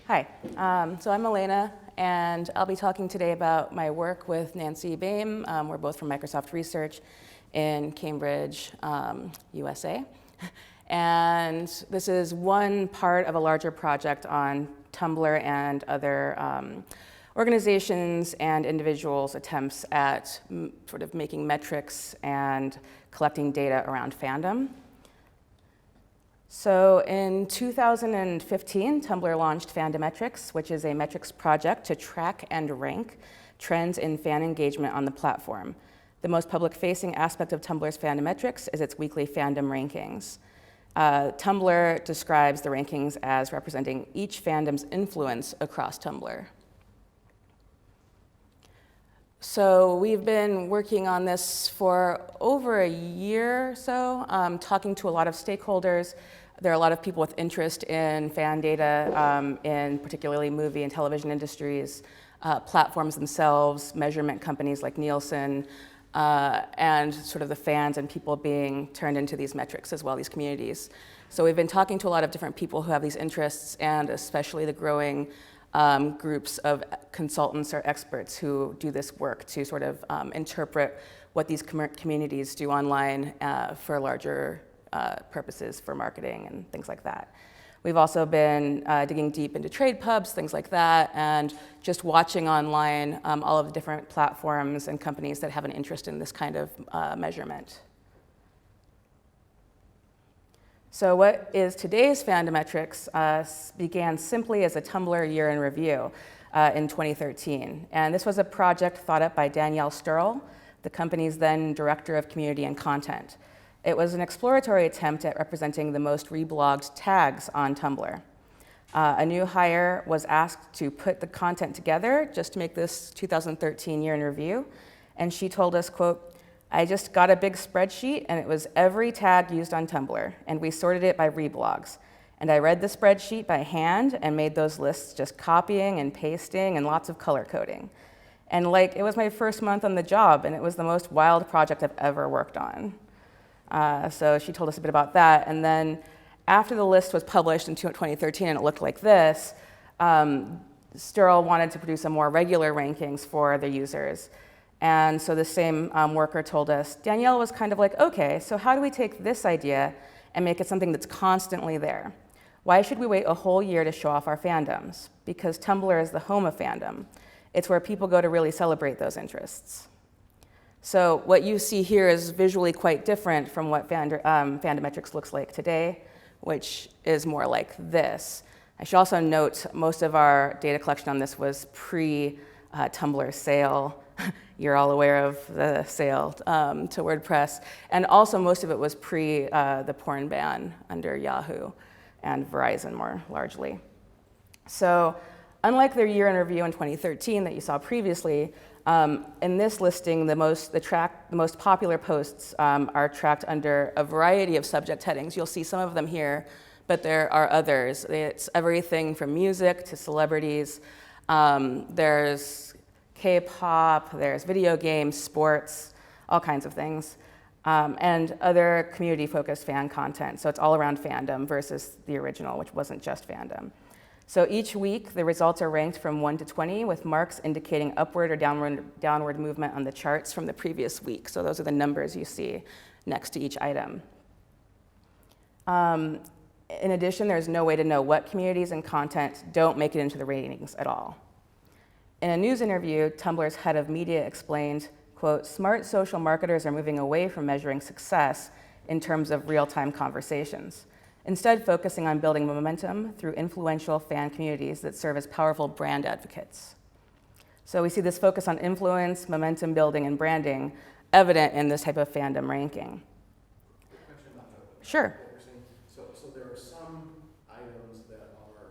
Hi, so I'm Elena, and I'll be talking today about my work with Nancy Baym. We're both from Microsoft Research in Cambridge, USA. And this is one part of a larger project on Tumblr and other organizations and individuals' attempts at sort of making metrics and collecting data around fandom. So in 2015, Tumblr launched Fandometrics, which is a metrics project to track and rank trends in fan engagement on the platform. The most public-facing aspect of Tumblr's Fandometrics is its weekly fandom rankings. Tumblr describes the rankings as representing each fandom's influence across Tumblr. So we've been working on this for over a year or so, talking to a lot of stakeholders. There are a lot of people with interest in fan data, in particularly movie and television industries, platforms themselves, measurement companies like Nielsen, and sort of the fans and people being turned into these metrics as well, these communities. So we've been talking to a lot of different people who have these interests, and especially the growing groups of consultants or experts who do this work to sort of interpret what these communities do online for larger purposes for marketing and things like that. We've also been digging deep into trade pubs, things like that, and just watching online all of the different platforms and companies that have an interest in this kind of measurement. So what is today's Fandometrics began simply as a Tumblr year in review in 2013. And this was a project thought up by Danielle Sturl, the company's then director of community and content. It was an exploratory attempt at representing the most reblogged tags on Tumblr. A new hire was asked to put the content together just to make this 2013 year in review. And she told us, quote, "I just got a big spreadsheet and it was every tag used on Tumblr, and we sorted it by reblogs. And I read the spreadsheet by hand and made those lists just copying and pasting and lots of color coding. And it was my first month on the job, and it was the most wild project I've ever worked on." So she told us a bit about that. And then after the list was published in 2013 and it looked like this, Sturl wanted to produce a more regular rankings for the users. And so the same worker told us, Danielle was kind of like, okay, so how do we take this idea and make it something that's constantly there? Why should we wait a whole year to show off our fandoms? Because Tumblr is the home of fandom. It's where people go to really celebrate those interests. So what you see here is visually quite different from what Fandometrics looks like today, which is more like this. I should also note most of our data collection on this was pre-Tumblr sale. You're all aware of the sale to WordPress. And also most of it was pre the porn ban under Yahoo and Verizon more largely. So unlike their year in review in 2013 that you saw previously, in this listing, the most popular posts are tracked under a variety of subject headings. You'll see some of them here, but there are others. It's everything from music to celebrities. There's K-pop, there's video games, sports, all kinds of things, and other community-focused fan content. So it's all around fandom versus the original, which wasn't just fandom. So each week, the results are ranked from 1 to 20 with marks indicating upward or downward movement on the charts from the previous week. So those are the numbers you see next to each item. In addition, there's no way to know what communities and content don't make it into the ratings at all. In a news interview, Tumblr's head of media explained, quote, "Smart social marketers are moving away from measuring success in terms of real-time conversations, instead focusing on building momentum through influential fan communities that serve as powerful brand advocates." So we see this focus on influence, momentum building, and branding evident in this type of fandom ranking. Question about that. Sure. So there are some items that are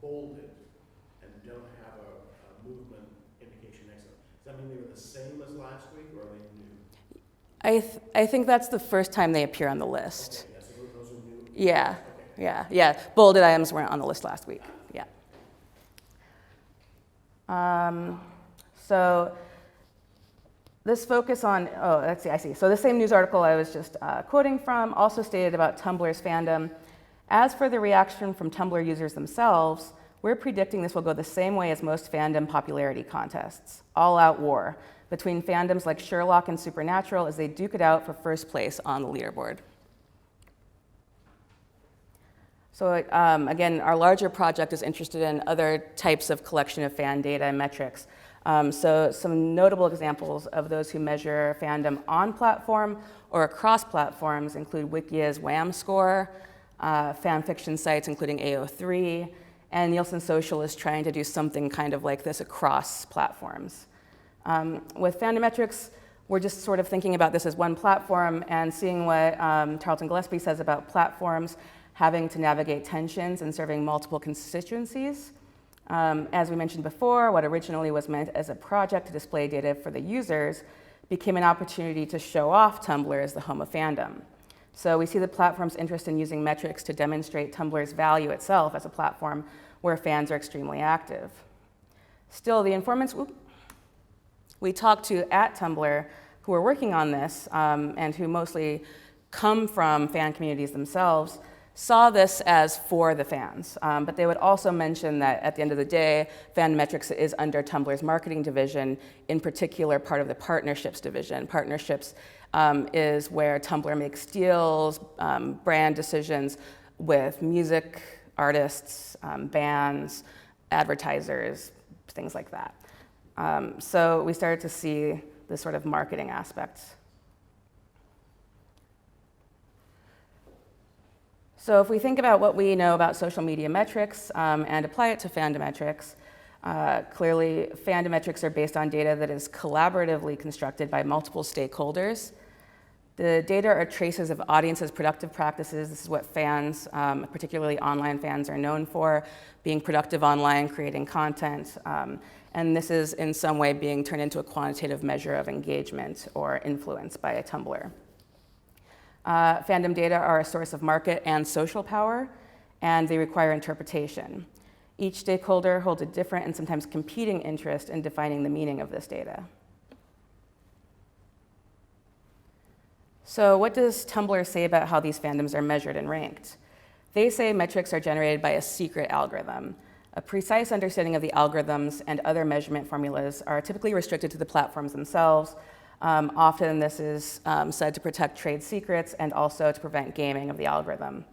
bolded and don't have a movement indication next to them. Does that mean they were the same as last week, or are they new? I think that's the first time they appear on the list. Okay, yeah, so those are new? Yeah, Okay. yeah. Bolded items weren't on the list last week, yeah. So this focus on, I see. So the same news article I was just quoting from also stated about Tumblr's fandom, As for the reaction from Tumblr users themselves, we're predicting this will go the same way as most fandom popularity contests, all-out war between fandoms like Sherlock and Supernatural as they duke it out for first place on the leaderboard. So again, our larger project is interested in other types of collection of fan data and metrics. So some notable examples of those who measure fandom on platform or across platforms include Wikia's WAM score, fan fiction sites including AO3, and Nielsen Social is trying to do something kind of like this across platforms. With Fandometrics, we're just sort of thinking about this as one platform and seeing what Tarleton Gillespie says about platforms having to navigate tensions and serving multiple constituencies. As we mentioned before, what originally was meant as a project to display data for the users became an opportunity to show off Tumblr as the home of fandom. So we see the platform's interest in using metrics to demonstrate Tumblr's value itself as a platform where fans are extremely active. Still, the informants we talked to at Tumblr who are working on this and who mostly come from fan communities themselves saw this as for the fans, but they would also mention that at the end of the day, Fandometrics is under Tumblr's marketing division, in particular part of the partnerships division. Partnerships is where Tumblr makes deals, brand decisions with music artists, bands, advertisers, things like that. So we started to see this sort of marketing aspect. So if we think about what we know about social media metrics and apply it to Fandometrics, clearly Fandometrics are based on data that is collaboratively constructed by multiple stakeholders. The data are traces of audiences' productive practices. This is what fans, particularly online fans, are known for, being productive online, creating content. And this is in some way being turned into a quantitative measure of engagement or influence by a Tumblr. Fandom data are a source of market and social power, and they require interpretation. Each stakeholder holds a different and sometimes competing interest in defining the meaning of this data. So what does Tumblr say about how these fandoms are measured and ranked? They say metrics are generated by a secret algorithm. A precise understanding of the algorithms and other measurement formulas are typically restricted to the platforms themselves. Often this is said to protect trade secrets and also to prevent gaming of the algorithm.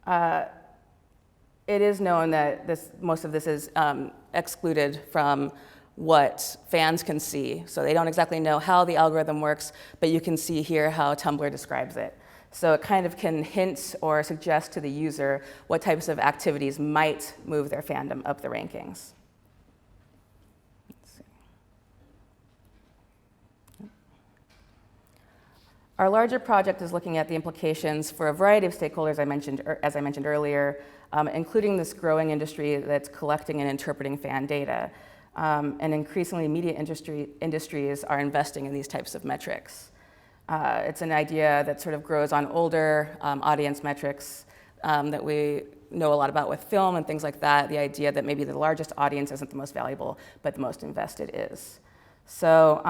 It is known that most of this is excluded from what fans can see. So they don't exactly know how the algorithm works, but you can see here how Tumblr describes it. So it kind of can hint or suggest to the user what types of activities might move their fandom up the rankings. Our larger project is looking at the implications for a variety of stakeholders as I mentioned earlier, including this growing industry that's collecting and interpreting fan data. And increasingly, media industries are investing in these types of metrics. It's an idea that sort of grows on older audience metrics that we know a lot about with film and things like that, the idea that maybe the largest audience isn't the most valuable, but the most invested is. So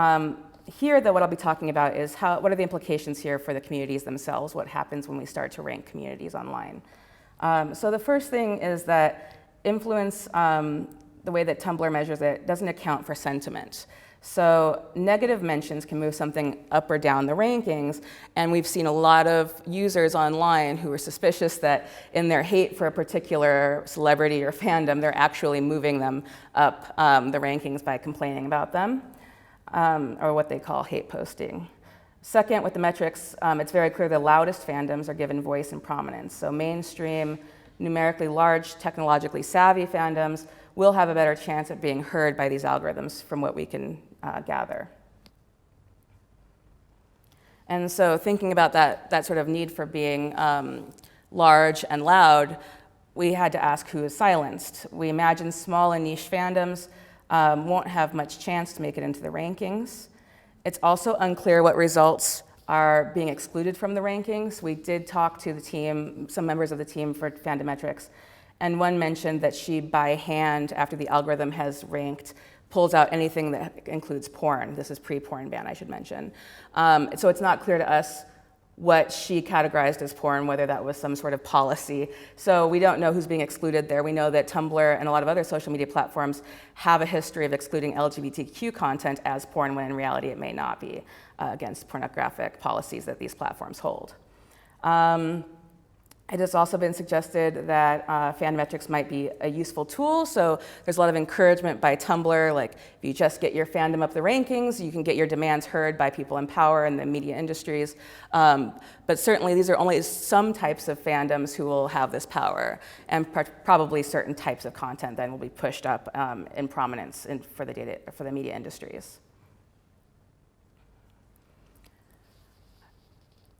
here, though, what I'll be talking about is what are the implications here for the communities themselves, what happens when we start to rank communities online. So the first thing is that influence, the way that Tumblr measures it, doesn't account for sentiment. So negative mentions can move something up or down the rankings, and we've seen a lot of users online who are suspicious that in their hate for a particular celebrity or fandom, they're actually moving them up the rankings by complaining about them, or what they call hate posting. Second, with the metrics, it's very clear the loudest fandoms are given voice and prominence. So mainstream, numerically large, technologically savvy fandoms will have a better chance at being heard by these algorithms from what we can gather. And so thinking about that sort of need for being large and loud, we had to ask who is silenced. We imagine small and niche fandoms won't have much chance to make it into the rankings. It's also unclear what results are being excluded from the rankings. We did talk to the team, some members of the team for Fandometrics, and one mentioned that she, by hand, after the algorithm has ranked, pulls out anything that includes porn. This is pre-porn ban, I should mention. So it's not clear to us what she categorized as porn, whether that was some sort of policy. So we don't know who's being excluded there. We know that Tumblr and a lot of other social media platforms have a history of excluding LGBTQ content as porn, when in reality it may not be, against pornographic policies that these platforms hold. It has also been suggested that Fandometrics might be a useful tool. So there's a lot of encouragement by Tumblr, like if you just get your fandom up the rankings, you can get your demands heard by people in power in the media industries. But certainly these are only some types of fandoms who will have this power, and probably certain types of content then will be pushed up in prominence for the media industries.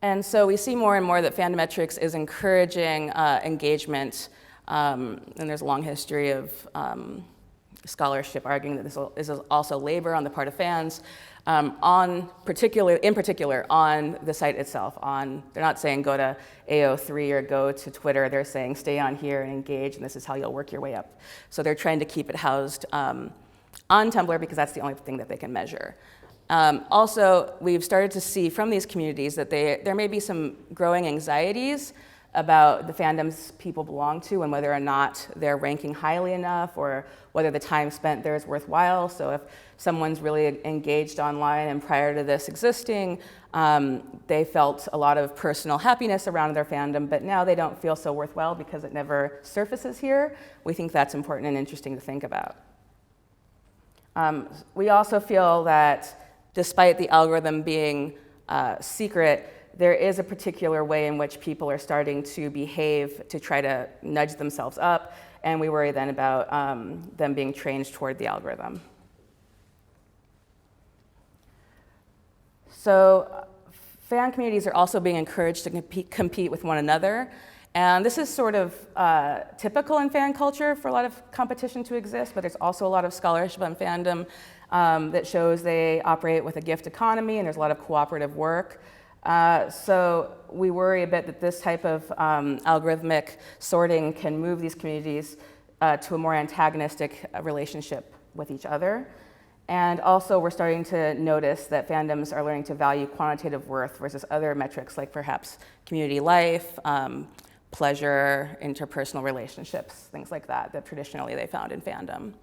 And so we see more and more that Fandometrics is encouraging engagement, and there's a long history of scholarship arguing that this is also labor on the part of fans, in particular on the site itself. They're not saying go to AO3 or go to Twitter, they're saying stay on here and engage, and this is how you'll work your way up. So they're trying to keep it housed on Tumblr because that's the only thing that they can measure. Also, we've started to see from these communities that there may be some growing anxieties about the fandoms people belong to and whether or not they're ranking highly enough or whether the time spent there is worthwhile. So if someone's really engaged online and prior to this existing, they felt a lot of personal happiness around their fandom, but now they don't feel so worthwhile because it never surfaces here. We think that's important and interesting to think about. We also feel that despite the algorithm being secret, there is a particular way in which people are starting to behave to try to nudge themselves up, and we worry then about them being trained toward the algorithm. So fan communities are also being encouraged to compete with one another, and this is sort of typical in fan culture for a lot of competition to exist, but there's also a lot of scholarship on fandom that shows they operate with a gift economy, and there's a lot of cooperative work. So we worry a bit that this type of algorithmic sorting can move these communities to a more antagonistic relationship with each other. And also we're starting to notice that fandoms are learning to value quantitative worth versus other metrics like perhaps community life, pleasure, interpersonal relationships, things like that traditionally they found in fandom.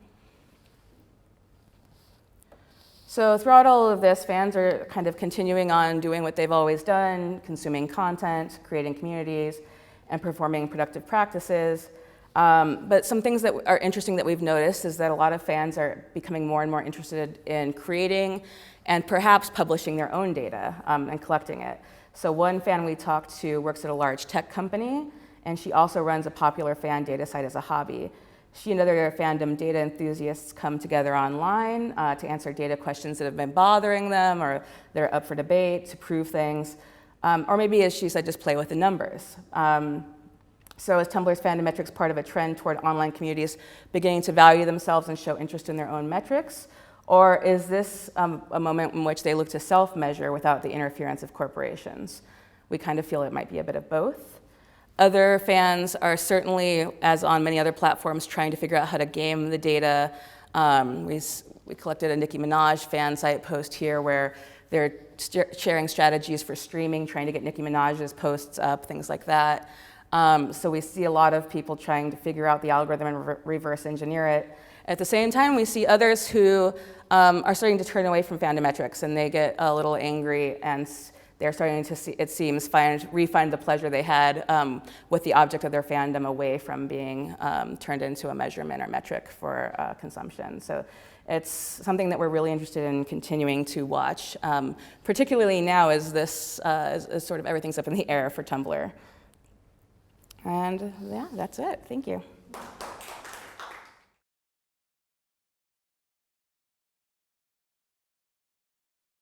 So throughout all of this, fans are kind of continuing on doing what they've always done, consuming content, creating communities, and performing productive practices. But some things that are interesting that we've noticed is that a lot of fans are becoming more and more interested in creating and perhaps publishing their own data and collecting it. So one fan we talked to works at a large tech company, and she also runs a popular fan data site as a hobby. She and other fandom data enthusiasts come together online to answer data questions that have been bothering them or they're up for debate to prove things. Or maybe, as she said, just play with the numbers. So is Tumblr's Fandometrics part of a trend toward online communities beginning to value themselves and show interest in their own metrics? Or is this a moment in which they look to self-measure without the interference of corporations? We kind of feel it might be a bit of both. Other fans are certainly, as on many other platforms, trying to figure out how to game the data. We collected a Nicki Minaj fan site post here where they're sharing strategies for streaming, trying to get Nicki Minaj's posts up, things like that. So we see a lot of people trying to figure out the algorithm and reverse engineer it. At the same time, we see others who are starting to turn away from Fandometrics, and they get a little angry, and they're starting to see, it seems, refine the pleasure they had with the object of their fandom away from being turned into a measurement or metric for consumption. So it's something that we're really interested in continuing to watch, particularly now as this as sort of everything's up in the air for Tumblr. And yeah, that's it. Thank you.